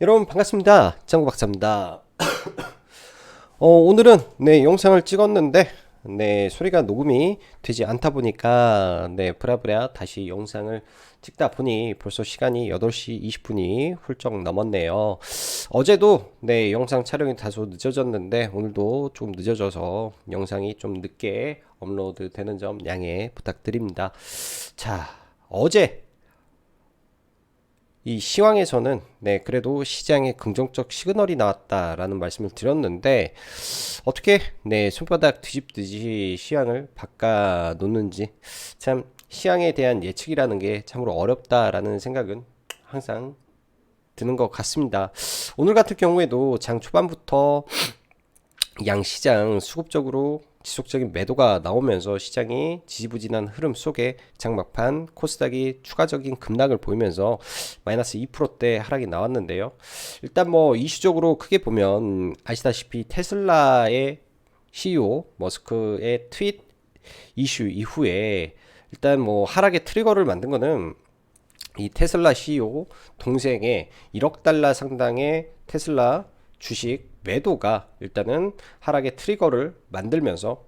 여러분 반갑습니다. 짱구 박사입니다. 오늘은 영상을 찍었는데 소리가 녹음이 되지 않다 보니까 부랴부랴 다시 영상을 찍다 보니 벌써 시간이 8시 20분이 훌쩍 넘었네요. 어제도 영상 촬영이 다소 늦어졌는데 오늘도 좀 늦어져서 영상이 좀 늦게 업로드 되는 점 양해 부탁드립니다. 자, 어제 이 시황에서는 그래도 시장에 긍정적 시그널이 나왔다라는 말씀을 드렸는데 어떻게 손바닥 뒤집듯이 시황을 바꿔 놓는지 참 시황에 대한 예측이라는 게 참으로 어렵다라는 생각은 항상 드는 것 같습니다. 오늘 같은 경우에도 장 초반부터 양시장 수급적으로 지속적인 매도가 나오면서 시장이 지지부진한 흐름 속에 장 막판 코스닥이 추가적인 급락을 보이면서 마이너스 2%대 하락이 나왔는데요. 일단 뭐 이슈적으로 크게 보면 아시다시피 테슬라의 CEO 머스크의 트윗 이슈 이후에 일단 뭐 하락의 트리거를 만든 거는 이 테슬라 CEO 동생의 1억 달러 상당의 테슬라 주식 매도가 일단은 하락의 트리거를 만들면서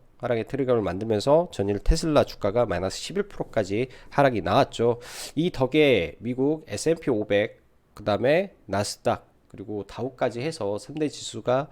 전일 테슬라 주가가 마이너스 11%까지 하락이 나왔죠. 이 덕에 미국 S&P 500 그 다음에 나스닥 그리고 다우까지 해서 3대 지수가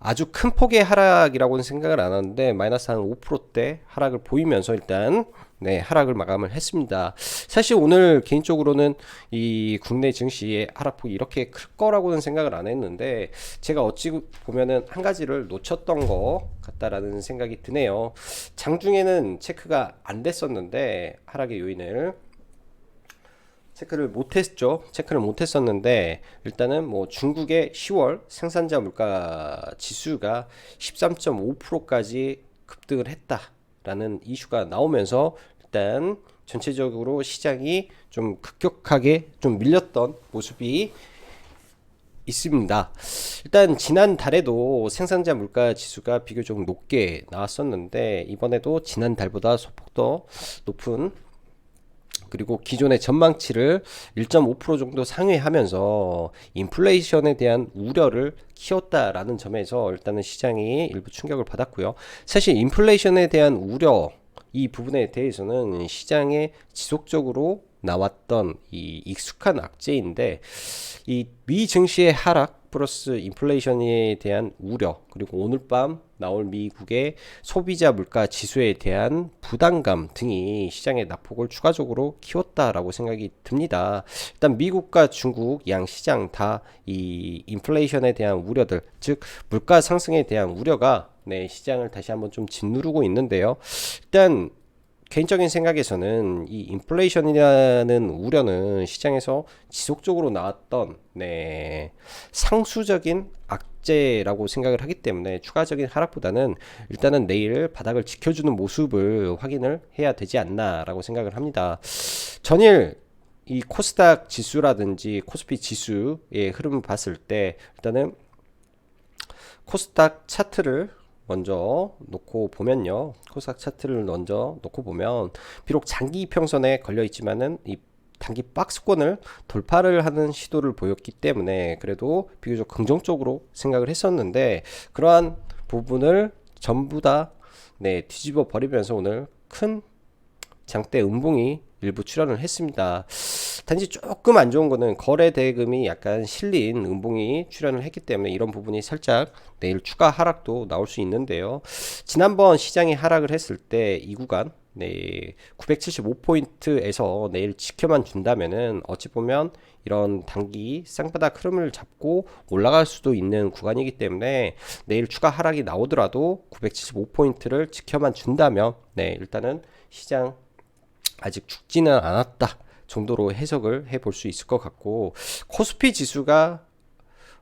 아주 큰 폭의 하락이라고는 생각을 안 하는데 마이너스 한 5%대 하락을 보이면서 일단 하락을 마감을 했습니다. 사실 오늘 개인적으로는 이 국내 증시의 하락폭이 이렇게 클 거라고는 생각을 안 했는데 제가 어찌 보면은 한 가지를 놓쳤던 것 같다라는 생각이 드네요. 장중에는 체크가 안 됐었는데 하락의 요인을 체크를 못했었는데 일단은 뭐 중국의 10월 생산자 물가 지수가 13.5%까지 급등을 했다라는 이슈가 나오면서 일단 전체적으로 시장이 좀 급격하게 좀 밀렸던 모습이 있습니다. 일단 지난달에도 생산자 물가 지수가 비교적 높게 나왔었는데 이번에도 지난달보다 소폭 더 높은 그리고 기존의 전망치를 1.5% 정도 상회하면서 인플레이션에 대한 우려를 키웠다라는 점에서 일단은 시장이 일부 충격을 받았고요. 사실 인플레이션에 대한 우려 이 부분에 대해서는 시장에 지속적으로 나왔던 이 익숙한 악재인데 이 미 증시의 하락 플러스 인플레이션에 대한 우려 그리고 오늘 밤 나올 미국의 소비자 물가 지수에 대한 부담감 등이 시장의 낙폭을 추가적으로 키웠다라고 생각이 듭니다. 일단 미국과 중국 양 시장 다 이 인플레이션에 대한 우려들 즉 물가 상승에 대한 우려가 시장을 다시 한번 좀 짓누르고 있는데요. 일단 개인적인 생각에서는 이 인플레이션이라는 우려는 시장에서 지속적으로 나왔던 상수적인 악재라고 생각을 하기 때문에 추가적인 하락보다는 일단은 내일 바닥을 지켜주는 모습을 확인을 해야 되지 않나라고 생각을 합니다. 전일 이 코스닥 지수라든지 코스피 지수의 흐름을 봤을 때 일단은 코스닥 차트를 먼저 놓고 보면요. 코스닥 차트를 먼저 놓고 보면 비록 장기 이평선에 걸려 있지만은 이 단기 박스권을 돌파를 하는 시도를 보였기 때문에 그래도 비교적 긍정적으로 생각을 했었는데 그러한 부분을 전부 다 뒤집어 버리면서 오늘 큰 장대 음봉이 일부 출현을 했습니다. 단지 조금 안 좋은 거는 거래 대금이 약간 실린 음봉이 출현을 했기 때문에 이런 부분이 살짝 내일 추가 하락도 나올 수 있는데요. 지난번 시장이 하락을 했을 때 이 구간 975포인트에서 내일 지켜만 준다면은 어찌 보면 이런 단기 쌍바닥 흐름을 잡고 올라갈 수도 있는 구간이기 때문에 내일 추가 하락이 나오더라도 975포인트를 지켜만 준다면 일단은 시장 아직 죽지는 않았다 정도로 해석을 해볼 수 있을 것 같고 코스피 지수가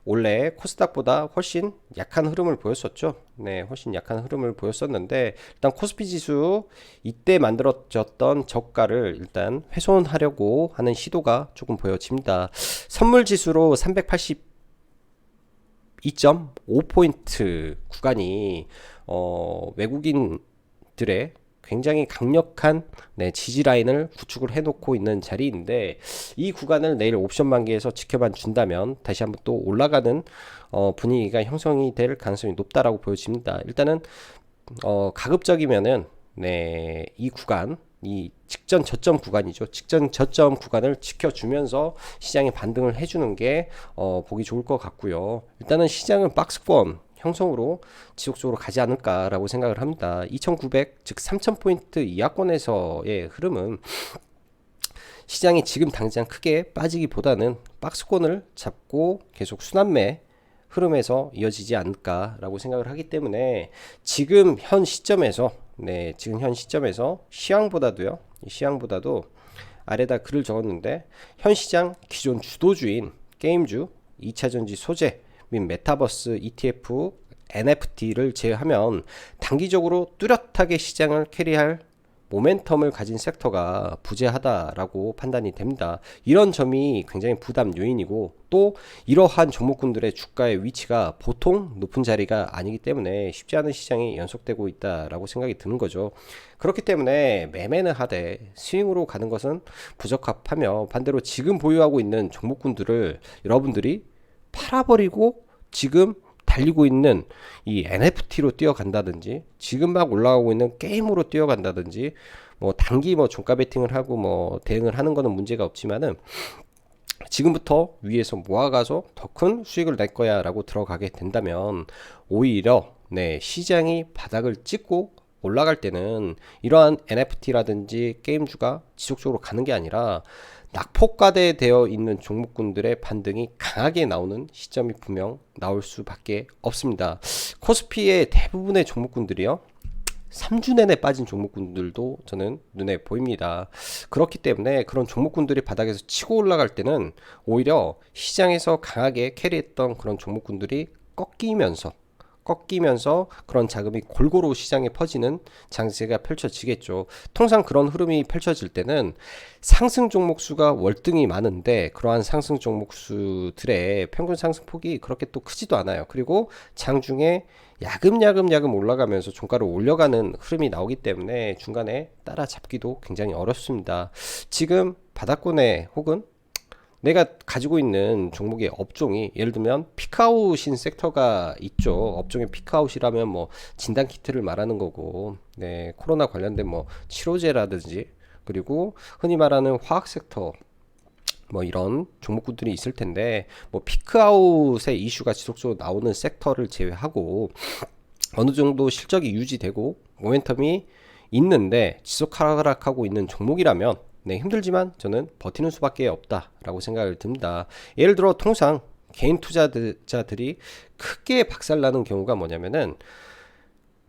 원래 코스닥보다 훨씬 약한 흐름을 보였었죠. 훨씬 약한 흐름을 보였었는데 일단 코스피 지수 이때 만들어졌던 저가를 일단 훼손하려고 하는 시도가 조금 보여집니다. 선물 지수로 382.5포인트 구간이 외국인들의 굉장히 강력한 지지 라인을 구축을 해놓고 있는 자리인데, 이 구간을 내일 옵션 만기에서 지켜만 준다면 다시 한번 또 올라가는 분위기가 형성이 될 가능성이 높다라고 보여집니다. 일단은 가급적이면은 이 구간, 이 직전 저점 구간이죠. 직전 저점 구간을 지켜주면서 시장에 반등을 해주는 게 보기 좋을 것 같고요. 일단은 시장은 박스권 형성으로 지속적으로 가지 않을까라고 생각을 합니다. 2900, 즉 3000포인트 이하권에서의 흐름은 시장이 지금 당장 크게 빠지기보다는 박스권을 잡고 계속 순환매 흐름에서 이어지지 않을까라고 생각을 하기 때문에 지금 현 시점에서 시황보다도 아래다 글을 적었는데, 현 시장 기존 주도주인 게임주, 2차전지 소재 및 메타버스 ETF, NFT를 제외하면 단기적으로 뚜렷하게 시장을 캐리할 모멘텀을 가진 섹터가 부재하다라고 판단이 됩니다. 이런 점이 굉장히 부담 요인이고, 또 이러한 종목군들의 주가의 위치가 보통 높은 자리가 아니기 때문에 쉽지 않은 시장이 연속되고 있다라고 생각이 드는 거죠. 그렇기 때문에 매매는 하되 스윙으로 가는 것은 부적합하며, 반대로 지금 보유하고 있는 종목군들을 여러분들이 팔아버리고 지금 달리고 있는 이 NFT로 뛰어간다든지, 지금 막 올라가고 있는 게임으로 뛰어간다든지, 뭐 단기 종가 베팅을 하고 대응을 하는 거는 문제가 없지만은, 지금부터 위에서 모아가서 더 큰 수익을 낼 거야 라고 들어가게 된다면, 오히려 시장이 바닥을 찍고 올라갈 때는 이러한 NFT라든지 게임주가 지속적으로 가는 게 아니라 낙폭과대되어 있는 종목군들의 반등이 강하게 나오는 시점이 분명 나올 수밖에 없습니다. 코스피의 대부분의 종목군들이요, 3주 내내 빠진 종목군들도 저는 눈에 보입니다. 그렇기 때문에 그런 종목군들이 바닥에서 치고 올라갈 때는 오히려 시장에서 강하게 캐리했던 그런 종목군들이 꺾이면서 그런 자금이 골고루 시장에 퍼지는 장세가 펼쳐지겠죠. 통상 그런 흐름이 펼쳐질 때는 상승 종목 수가 월등히 많은데, 그러한 상승 종목 수들의 평균 상승폭이 그렇게 또 크지도 않아요. 그리고 장중에 야금 올라가면서 종가를 올려가는 흐름이 나오기 때문에 중간에 따라잡기도 굉장히 어렵습니다. 지금 바닥권에 혹은 내가 가지고 있는 종목의 업종이, 예를 들면 피크아웃인 섹터가 있죠. 업종의 피크아웃이라면 진단키트를 말하는 거고, 코로나 관련된 치료제라든지, 그리고 흔히 말하는 화학 섹터, 이런 종목군들이 있을 텐데, 피크아웃의 이슈가 지속적으로 나오는 섹터를 제외하고 어느 정도 실적이 유지되고 모멘텀이 있는데 지속 하락하고 있는 종목이라면 힘들지만 저는 버티는 수밖에 없다라고 생각을 듭니다. 예를 들어 통상 개인 투자자들이 크게 박살나는 경우가 뭐냐면은,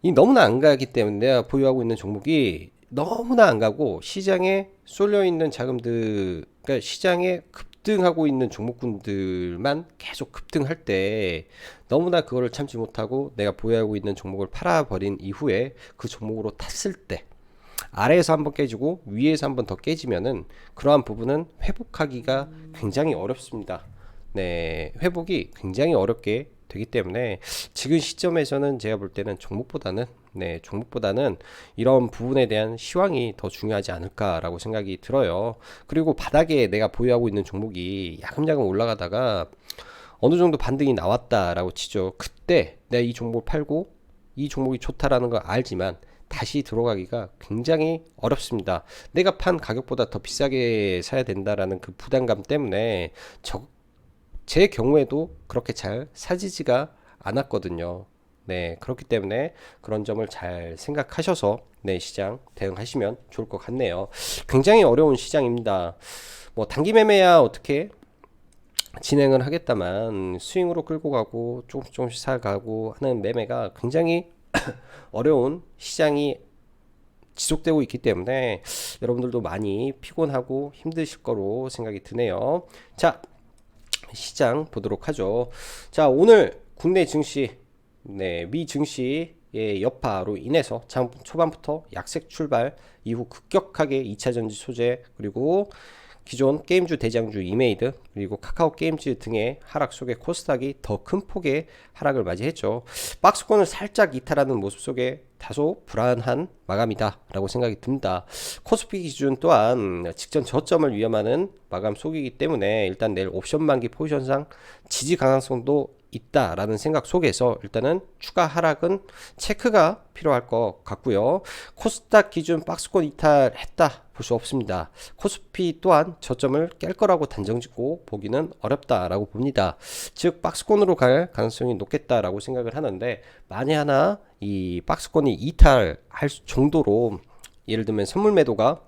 이 너무나 안 가기 때문에, 내가 보유하고 있는 종목이 너무나 안 가고 시장에 쏠려 있는 자금들, 그러니까 시장에 급등하고 있는 종목군들만 계속 급등할 때 너무나 그거를 참지 못하고 내가 보유하고 있는 종목을 팔아버린 이후에 그 종목으로 탔을 때, 아래에서 한번 깨지고 위에서 한번 더 깨지면은 그러한 부분은 회복하기가 굉장히 어렵습니다. 회복이 굉장히 어렵게 되기 때문에 지금 시점에서는 제가 볼 때는 종목보다는 이런 부분에 대한 시황이 더 중요하지 않을까라고 생각이 들어요. 그리고 바닥에 내가 보유하고 있는 종목이 야금야금 올라가다가 어느 정도 반등이 나왔다라고 치죠. 그때 내가 이 종목을 팔고 이 종목이 좋다라는 걸 알지만 다시 들어가기가 굉장히 어렵습니다. 내가 판 가격보다 더 비싸게 사야 된다라는 그 부담감 때문에 제 경우에도 그렇게 잘 사지지가 않았거든요. 그렇기 때문에 그런 점을 잘 생각하셔서 시장 대응하시면 좋을 것 같네요. 굉장히 어려운 시장입니다. 단기 매매야 어떻게 진행을 하겠다만, 스윙으로 끌고 가고 조금씩 사가고 하는 매매가 굉장히 어려운 시장이 지속되고 있기 때문에 여러분들도 많이 피곤하고 힘드실 거로 생각이 드네요. 자, 시장 보도록 하죠. 자, 오늘 국내 증시, 미 증시의 여파로 인해서 초반부터 약색 출발 이후 급격하게 2차전지 소재, 그리고 기존 게임주 대장주 이메이드 그리고 카카오 게임즈 등의 하락 속에 코스닥이 더 큰 폭의 하락을 맞이했죠. 박스권을 살짝 이탈하는 모습 속에 다소 불안한 마감이다 라고 생각이 듭니다. 코스피 기준 또한 직전 저점을 위험하는 마감 속이기 때문에 일단 내일 옵션 만기 포지션상 지지 가능성도 있다라는 생각 속에서 일단은 추가 하락은 체크가 필요할 것 같고요. 코스닥 기준 박스권 이탈했다 볼 수 없습니다. 코스피 또한 저점을 깰 거라고 단정짓고 보기는 어렵다라고 봅니다. 즉 박스권으로 갈 가능성이 높겠다라고 생각을 하는데, 만에 하나 이 박스권이 이탈할 정도로 예를 들면 선물 매도가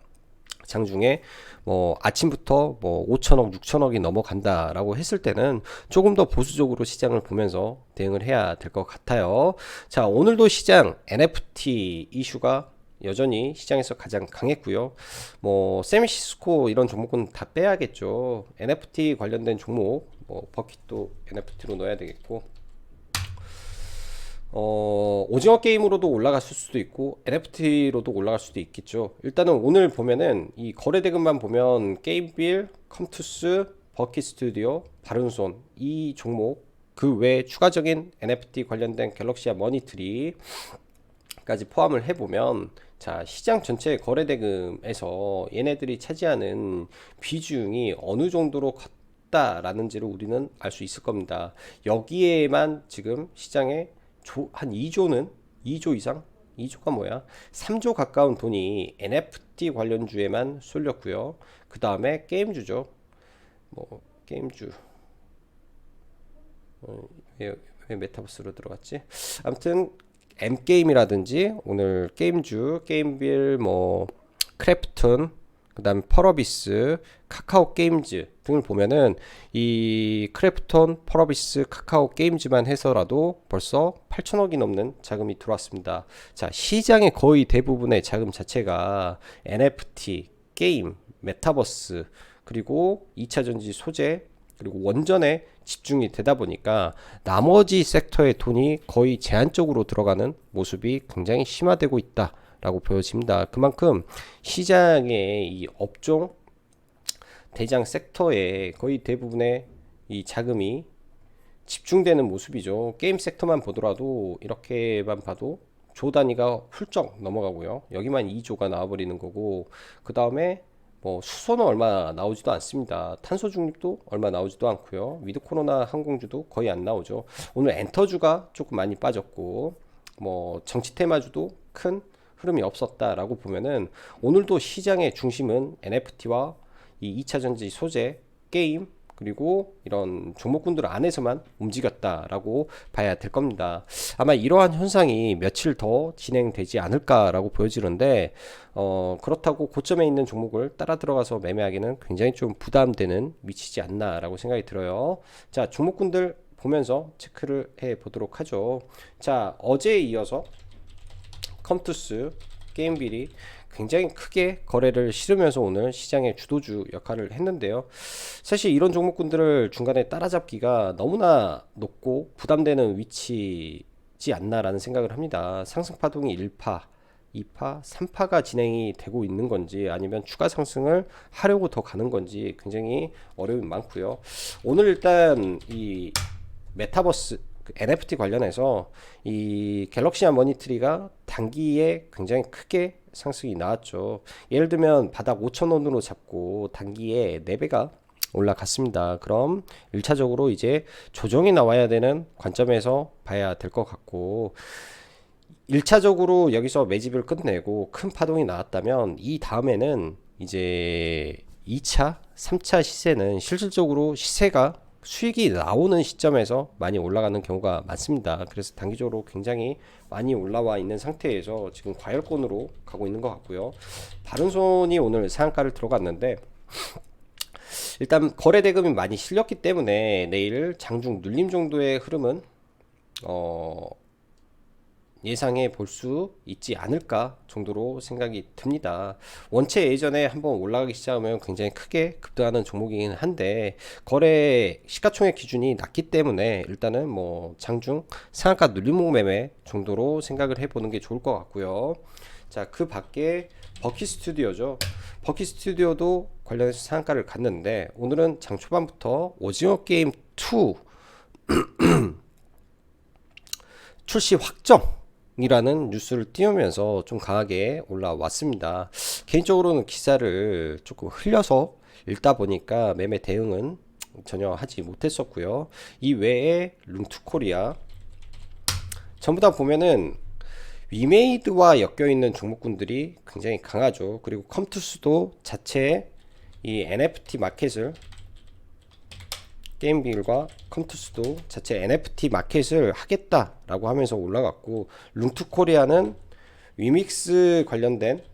장중에 뭐 아침부터 뭐 5천억 6천억이 넘어간다라고 했을 때는 조금 더 보수적으로 시장을 보면서 대응을 해야 될 것 같아요. 자, 오늘도 시장 NFT 이슈가 여전히 시장에서 가장 강했고요. 뭐 세미시스코 이런 종목은 다 빼야겠죠. NFT 관련된 종목, 뭐 버킷도 NFT로 넣어야 되겠고, 오징어 게임으로도 올라갔을 수도 있고 NFT로도 올라갈 수도 있겠죠. 일단은 오늘 보면은 이 거래 대금만 보면 게임빌, 컴투스, 버킷 스튜디오, 바른손 이 종목 그 외에 추가적인 NFT 관련된 갤럭시아 머니트리까지 포함을 해보면, 자, 시장 전체 거래 대금에서 얘네들이 차지하는 비중이 어느 정도로 컸다라는지를 우리는 알 수 있을 겁니다. 여기에만 지금 시장에 한 2조는 2조 이상 2조가 뭐야 3조 가까운 돈이 NFT 관련주에만 쏠렸고요. 그 다음에 게임주죠. 뭐 게임주 왜 메타버스로 들어갔지? 아무튼 M게임이라든지 오늘 게임주 게임빌 뭐 크래프톤 그 다음에 펄어비스, 카카오 게임즈 등을 보면은 이 크래프톤, 펄어비스, 카카오 게임즈만 해서라도 벌써 8천억이 넘는 자금이 들어왔습니다. 자, 시장의 거의 대부분의 자금 자체가 NFT, 게임, 메타버스, 그리고 2차전지 소재, 그리고 원전에 집중이 되다 보니까 나머지 섹터의 돈이 거의 제한적으로 들어가는 모습이 굉장히 심화되고 있다 라고 보여집니다. 그만큼 시장의 이 업종 대장 섹터에 거의 대부분의 이 자금이 집중되는 모습이죠. 게임 섹터만 보더라도 이렇게만 봐도 조 단위가 훌쩍 넘어가고요. 여기만 2조가 나와버리는 거고, 그 다음에 뭐 수소는 얼마 나오지도 않습니다. 탄소 중립도 얼마 나오지도 않고요. 위드 코로나 항공주도 거의 안 나오죠. 오늘 엔터주가 조금 많이 빠졌고, 뭐 정치 테마주도 큰 흐름이 없었다라고 보면은 오늘도 시장의 중심은 NFT와 이 2차전지 소재, 게임, 그리고 이런 종목군들 안에서만 움직였다라고 봐야 될 겁니다. 아마 이러한 현상이 며칠 더 진행되지 않을까라고 보여지는데, 그렇다고 고점에 있는 종목을 따라 들어가서 매매하기는 굉장히 좀 부담되는 위치지 않나라고 생각이 들어요. 자, 종목군들 보면서 체크를 해 보도록 하죠. 자, 어제에 이어서 컴투스, 게임빌이 굉장히 크게 거래를 실으면서 오늘 시장의 주도주 역할을 했는데요. 사실 이런 종목군들을 중간에 따라잡기가 너무나 높고 부담되는 위치지 않나라는 생각을 합니다. 상승 파동이 1파, 2파, 3파가 진행이 되고 있는 건지 아니면 추가 상승을 하려고 더 가는 건지 굉장히 어려움이 많고요. 오늘 일단 이 메타버스 NFT 관련해서 이 갤럭시아 머니트리가 단기에 굉장히 크게 상승이 나왔죠. 예를 들면 바닥 5,000원으로 잡고 단기에 4배가 올라갔습니다. 그럼 1차적으로 이제 조정이 나와야 되는 관점에서 봐야 될 것 같고, 1차적으로 여기서 매집을 끝내고 큰 파동이 나왔다면 이 다음에는 이제 2차, 3차 시세는 실질적으로 시세가 수익이 나오는 시점에서 많이 올라가는 경우가 많습니다. 그래서 단기적으로 굉장히 많이 올라와 있는 상태에서 지금 과열권으로 가고 있는 것 같고요. 바른손이 오늘 상한가를 들어갔는데, 일단 거래 대금이 많이 실렸기 때문에 내일 장중 눌림 정도의 흐름은 예상해 볼 수 있지 않을까 정도로 생각이 듭니다. 원체 예전에 한번 올라가기 시작하면 굉장히 크게 급등하는 종목이긴 한데 거래 시가총액 기준이 낮기 때문에 일단은 뭐 장중 상한가 눌림목 매매 정도로 생각을 해보는 게 좋을 것 같고요. 자, 그 밖에 버킷 스튜디오죠. 버키 스튜디오도 관련해서 상한가를 갔는데 오늘은 장 초반부터 오징어 게임 2 출시 확정이라는 뉴스를 띄우면서 좀 강하게 올라왔습니다. 개인적으로는 기사를 조금 흘려서 읽다 보니까 매매 대응은 전혀 하지 못했었고요. 이 외에 룽투코리아 전부 다 보면은 위메이드와 엮여있는 종목군들이 굉장히 강하죠. 그리고 컴투스도 자체 이 NFT 마켓을 게임빌과 컴투스도 자체 NFT 마켓을 하겠다라고 하면서 올라갔고, 룽투코리아는 위믹스 관련된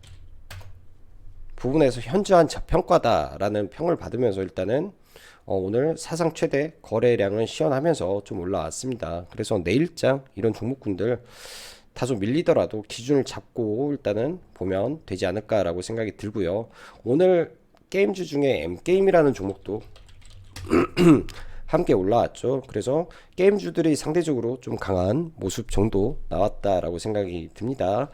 부분에서 현저한 저평가다라는 평을 받으면서 일단은 오늘 사상 최대 거래량을 시현하면서 좀 올라왔습니다. 그래서 내일장 이런 종목군들 다소 밀리더라도 기준을 잡고 일단은 보면 되지 않을까라고 생각이 들고요. 오늘 게임주 중에 M게임이라는 종목도 함께 올라왔죠. 그래서 게임주들이 상대적으로 좀 강한 모습 정도 나왔다라고 생각이 듭니다.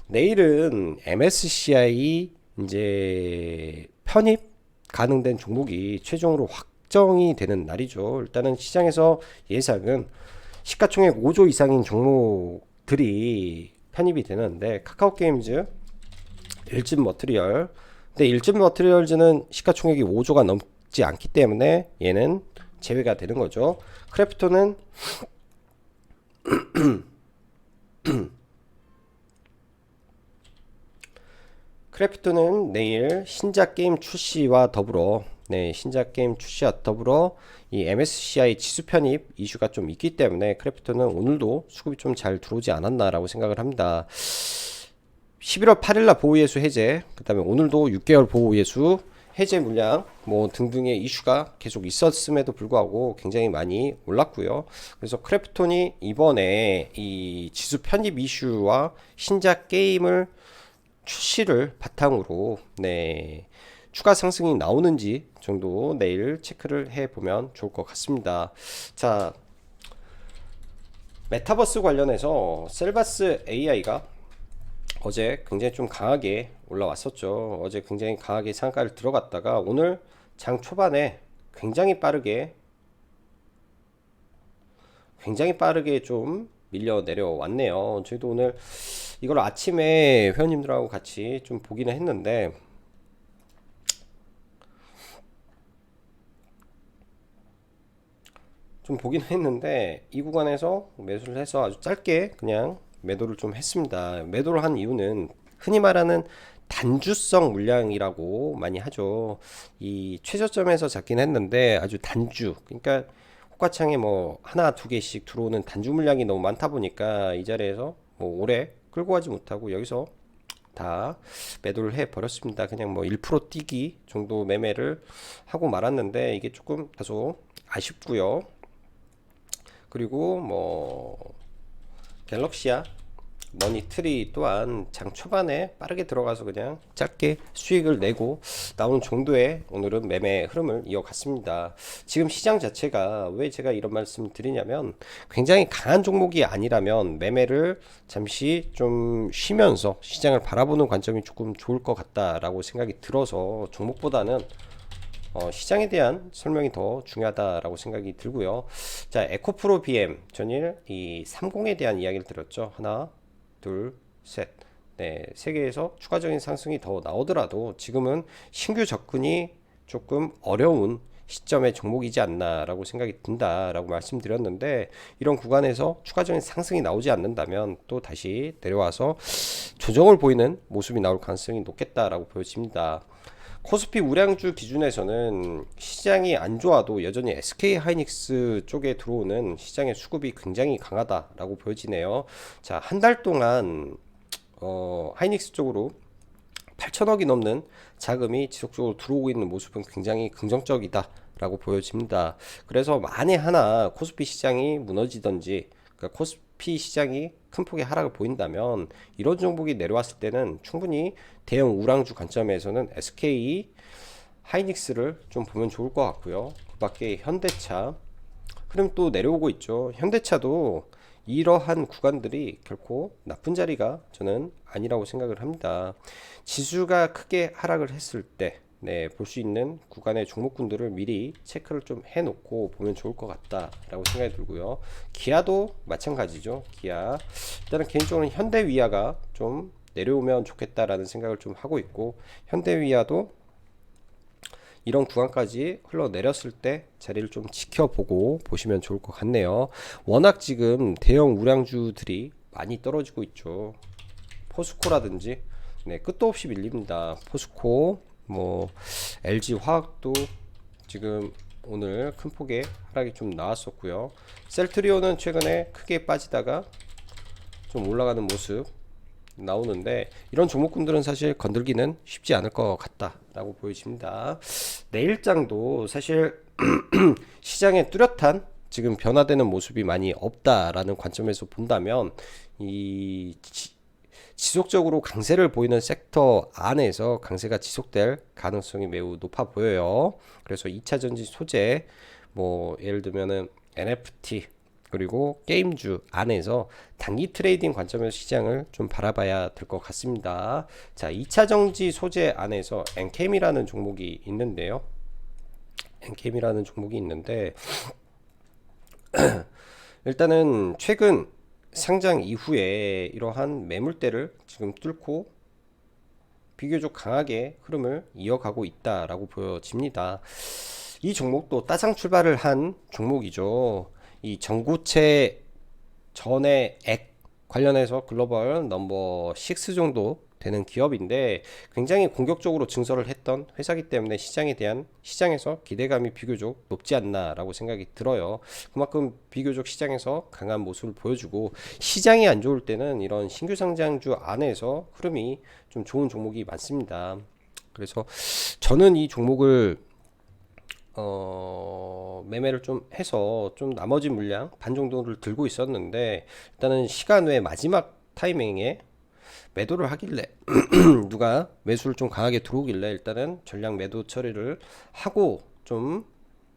내일은 MSCI 이제 편입 가능된 종목이 최종으로 확정이 되는 날이죠. 일단은 시장에서 예상은 시가총액 5조 이상인 종목들이 편입이 되는데, 카카오게임즈, 일진머트리얼, 근데 일진머트리얼즈는 시가총액이 5조가 넘지 않기 때문에 얘는 제외가 되는 거죠. 크래프톤은 크래프톤은 내일 신작 게임 출시와 더불어 신작 게임 출시와 더불어 이 MSCI 지수 편입 이슈가 좀 있기 때문에 크래프톤은 오늘도 수급이 좀 잘 들어오지 않았나라고 생각을 합니다. 11월 8일날 보호예수 해제, 그 다음에 오늘도 6개월 보호예수 해제 물량 뭐 등등의 이슈가 계속 있었음에도 불구하고 굉장히 많이 올랐고요. 그래서 크래프톤이 이번에 이 지수 편입 이슈와 신작 게임을 출시를 바탕으로 추가 상승이 나오는지 정도 내일 체크를 해보면 좋을 것 같습니다. 자, 메타버스 관련해서 셀바스 AI가 어제 굉장히 좀 강하게 올라왔었죠. 어제 굉장히 강하게 상한가를 들어갔다가 오늘 장 초반에 굉장히 빠르게 좀 밀려 내려왔네요. 저희도 오늘 이걸 아침에 회원님들하고 같이 좀 보기는 했는데, 이 구간에서 매수를 해서 아주 짧게 그냥 매도를 좀 했습니다. 매도를 한 이유는 흔히 말하는 단주성 물량이라고 많이 하죠. 이 최저점에서 잡긴 했는데 아주 단주, 그러니까 호가창에 뭐 하나 두 개씩 들어오는 단주 물량이 너무 많다 보니까 이 자리에서 뭐 오래 끌고 가지 못하고 여기서 다 매도를 해 버렸습니다. 그냥 뭐 1% 뛰기 정도 매매를 하고 말았는데 이게 조금 다소 아쉽고요. 그리고 뭐 갤럭시아 머니트리 또한 장 초반에 빠르게 들어가서 그냥 짧게 수익을 내고 나오는 정도의 오늘은 매매 흐름을 이어갔습니다. 지금 시장 자체가 왜 제가 이런 말씀을 드리냐면, 굉장히 강한 종목이 아니라면 매매를 잠시 좀 쉬면서 시장을 바라보는 관점이 조금 좋을 것 같다라고 생각이 들어서 종목보다는 시장에 대한 설명이 더 중요하다라고 생각이 들고요. 자, 에코프로 BM 전일 이 30에 대한 이야기를 드렸죠. 하나, 둘, 셋. 세 개에서 추가적인 상승이 더 나오더라도 지금은 신규 접근이 조금 어려운 시점의 종목이지 않나라고 생각이 든다라고 말씀드렸는데, 이런 구간에서 추가적인 상승이 나오지 않는다면 또 다시 내려와서 조정을 보이는 모습이 나올 가능성이 높겠다라고 보여집니다. 코스피 우량주 기준에서는 시장이 안 좋아도 여전히 SK 하이닉스 쪽에 들어오는 시장의 수급이 굉장히 강하다라고 보여지네요. 자, 한 달 동안 하이닉스 쪽으로 8천억이 넘는 자금이 지속적으로 들어오고 있는 모습은 굉장히 긍정적이다 라고 보여집니다. 그래서 만에 하나 코스피 시장이 무너지던지, 그러니까 코스피 시장이 큰 폭의 하락을 보인다면 이런 종목이 내려왔을 때는 충분히 대형 우량주 관점에서는 SK 하이닉스를 좀 보면 좋을 것 같고요. 그 밖에 현대차 흐름 또 내려오고 있죠. 현대차도 이러한 구간들이 결코 나쁜 자리가 저는 아니라고 생각을 합니다. 지수가 크게 하락을 했을 때 네, 볼 수 있는 구간의 종목군들을 미리 체크를 좀 해놓고 보면 좋을 것 같다라고 생각이 들고요. 기아도 마찬가지죠. 기아 일단은 개인적으로는 현대위아가 좀 내려오면 좋겠다라는 생각을 좀 하고 있고, 현대위아도 이런 구간까지 흘러내렸을 때 자리를 좀 지켜보고 보시면 좋을 것 같네요. 워낙 지금 대형 우량주들이 많이 떨어지고 있죠. 포스코라든지 네, 끝도 없이 밀립니다. 포스코, 뭐 LG 화학도 지금 오늘 큰 폭의 하락이 좀 나왔었고요. 셀트리온은 최근에 크게 빠지다가 좀 올라가는 모습 나오는데, 이런 종목군들은 사실 건들기는 쉽지 않을 것 같다라고 보여집니다. 내일장도 사실 시장에 뚜렷한 지금 변화되는 모습이 많이 없다라는 관점에서 본다면, 이 지속적으로 강세를 보이는 섹터 안에서 강세가 지속될 가능성이 매우 높아 보여요. 그래서 2차 전지 소재, 뭐 예를 들면은 NFT 그리고 게임주 안에서 단기 트레이딩 관점에서 시장을 좀 바라봐야 될 것 같습니다. 자, 2차 전지 소재 안에서 엔캠이라는 종목이 있는데요. 엔캠이라는 종목이 있는데 일단은 최근 상장 이후에 이러한 매물대를 지금 뚫고 비교적 강하게 흐름을 이어가고 있다라고 보여집니다. 이 종목도 따상 출발을 한 종목이죠. 이 전고체 전의 액 관련해서 글로벌 넘버 6 정도 되는 기업인데, 굉장히 공격적으로 증설을 했던 회사이기 때문에 시장에서 기대감이 비교적 높지 않나라고 생각이 들어요. 그만큼 비교적 시장에서 강한 모습을 보여주고, 시장이 안 좋을 때는 이런 신규 상장주 안에서 흐름이 좀 좋은 종목이 많습니다. 그래서 저는 이 종목을 매매를 좀 해서 좀 나머지 물량 반 정도를 들고 있었는데, 일단은 시간 외 마지막 타이밍에 매도를 하길래 누가 매수를 좀 강하게 들어오길래 일단은 전량 매도 처리를 하고 좀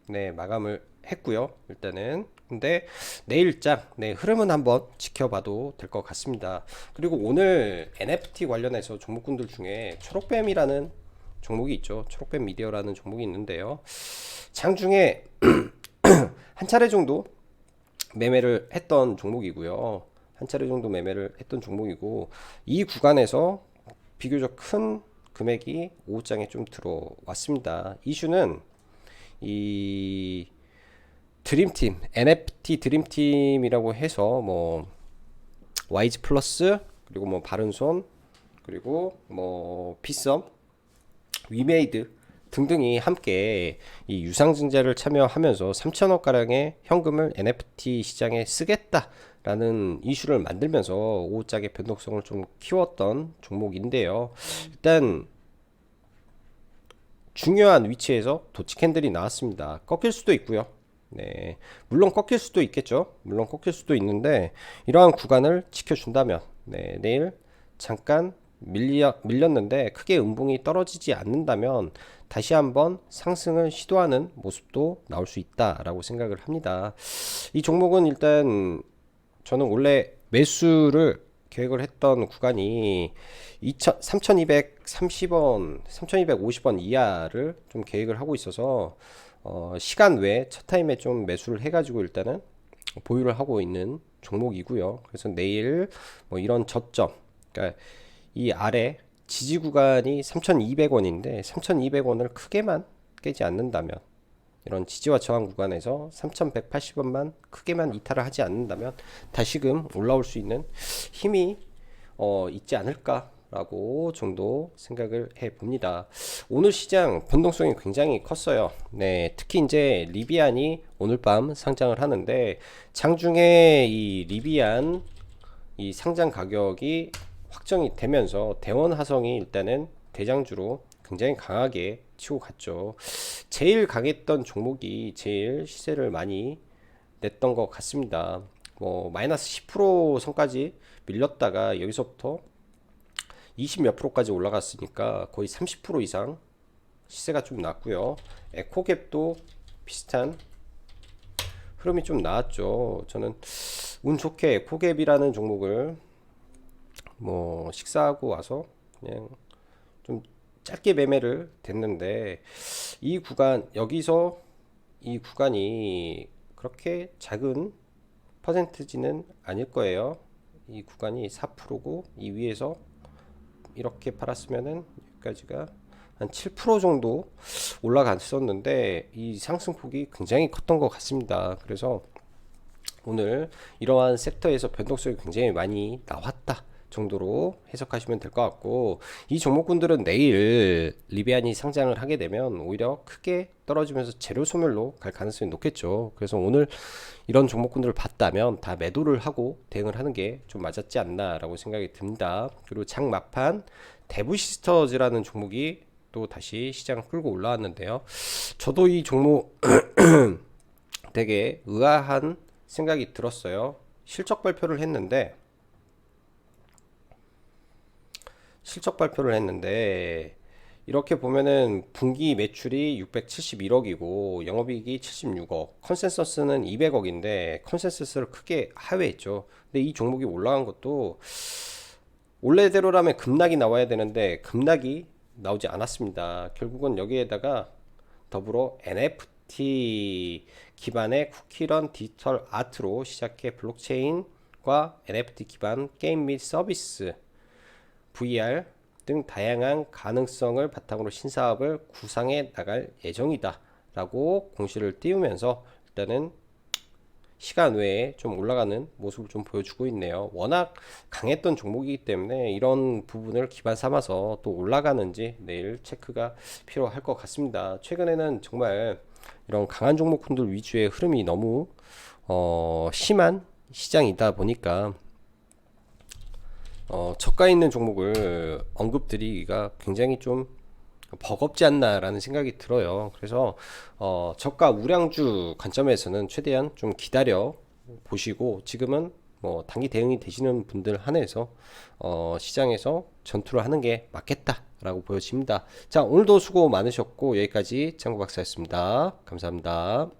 네, 마감을 했고요. 일단은 근데 내일장 네, 흐름은 한번 지켜봐도 될 것 같습니다. 그리고 오늘 NFT 관련해서 종목군들 중에 초록뱀이라는 종목이 있죠. 초록뱀 미디어라는 종목이 있는데요. 장중에 한 차례 정도 매매를 했던 종목이고요. 한 차례 정도 매매를 했던 종목이고, 이 구간에서 비교적 큰 금액이 오후장에 좀 들어왔습니다. 이슈는 이 드림팀, NFT 드림팀이라고 해서 뭐 YG 플러스, 그리고 뭐 바른손, 그리고 뭐 피썸, 위메이드 등등이 함께 이 유상증자를 참여하면서 3천억 가량의 현금을 NFT 시장에 쓰겠다라는 이슈를 만들면서 오후장의 변동성을 좀 키웠던 종목인데요. 일단 중요한 위치에서 도치 캔들이 나왔습니다. 꺾일 수도 있고요. 네, 물론 꺾일 수도 있겠죠. 물론 꺾일 수도 있는데, 이러한 구간을 지켜준다면 네, 내일 잠깐 밀렸는데 크게 음봉이 떨어지지 않는다면 다시 한번 상승을 시도하는 모습도 나올 수 있다라고 생각을 합니다. 이 종목은 일단 저는 원래 매수를 계획을 했던 구간이 3230원, 3250원 이하를 좀 계획을 하고 있어서 시간 외에 첫 타임에 좀 매수를 해가지고 일단은 보유를 하고 있는 종목이고요. 그래서 내일 뭐 이런 저점, 그러니까 이 아래 지지 구간이 3200원인데 3200원을 크게만 깨지 않는다면, 이런 지지와 저항 구간에서 3180원만 크게만 이탈을 하지 않는다면 다시금 올라올 수 있는 힘이 있지 않을까라고 정도 생각을 해 봅니다. 오늘 시장 변동성이 굉장히 컸어요. 네, 특히 이제 리비안이 오늘 밤 상장을 하는데, 장중에 이 리비안 이 상장 가격이 확정이 되면서 대원화성이 일단은 대장주로 굉장히 강하게 치고 갔죠. 제일 강했던 종목이 제일 시세를 많이 냈던 것 같습니다. 뭐 마이너스 10% 선까지 밀렸다가 여기서부터 20 몇 프로까지 올라갔으니까 거의 30% 이상 시세가 좀 났고요. 에코갭도 비슷한 흐름이 좀 나왔죠. 저는 운 좋게 코갭이라는 종목을 뭐 식사하고 와서 그냥 좀 짧게 매매를 됐는데, 이 구간 여기서 이 구간이 그렇게 작은 퍼센트지는 아닐 거예요. 이 구간이 4%고 이 위에서 이렇게 팔았으면은 여기까지가 한 7% 정도 올라갔었는데 이 상승폭이 굉장히 컸던 것 같습니다. 그래서 오늘 이러한 섹터에서 변동성이 굉장히 많이 나왔다 정도로 해석하시면 될 것 같고, 이 종목군들은 내일 리비안이 상장을 하게 되면 오히려 크게 떨어지면서 재료 소멸로 갈 가능성이 높겠죠. 그래서 오늘 이런 종목군들을 봤다면 다 매도를 하고 대응을 하는 게 좀 맞았지 않나라고 생각이 듭니다. 그리고 장 막판 대부시스터즈라는 종목이 또 다시 시장을 끌고 올라왔는데요. 저도 이 종목 되게 의아한 생각이 들었어요. 실적 발표를 했는데 이렇게 보면은 분기 매출이 671억이고 영업이익이 76억, 컨센서스는 200억인데 컨센서스를 크게 하회했죠. 근데 이 종목이 올라간 것도 원래대로라면 급락이 나와야 되는데 급락이 나오지 않았습니다. 결국은 여기에다가 더불어 NFT 기반의 쿠키런 디지털 아트로 시작해 블록체인과 NFT 기반 게임 및 서비스, VR 등 다양한 가능성을 바탕으로 신사업을 구상해 나갈 예정이다 라고 공시를 띄우면서 일단은 시간 외에 좀 올라가는 모습을 좀 보여주고 있네요. 워낙 강했던 종목이기 때문에 이런 부분을 기반 삼아서 또 올라가는지 내일 체크가 필요할 것 같습니다. 최근에는 정말 이런 강한 종목군들 위주의 흐름이 너무 심한 시장이다 보니까 저가 있는 종목을 언급드리기가 굉장히 좀 버겁지 않나라는 생각이 들어요. 그래서 저가 우량주 관점에서는 최대한 좀 기다려 보시고, 지금은 뭐 단기 대응이 되시는 분들 한해서 시장에서 전투를 하는 게 맞겠다라고 보여집니다. 자, 오늘도 수고 많으셨고 여기까지 장구 박사였습니다. 감사합니다.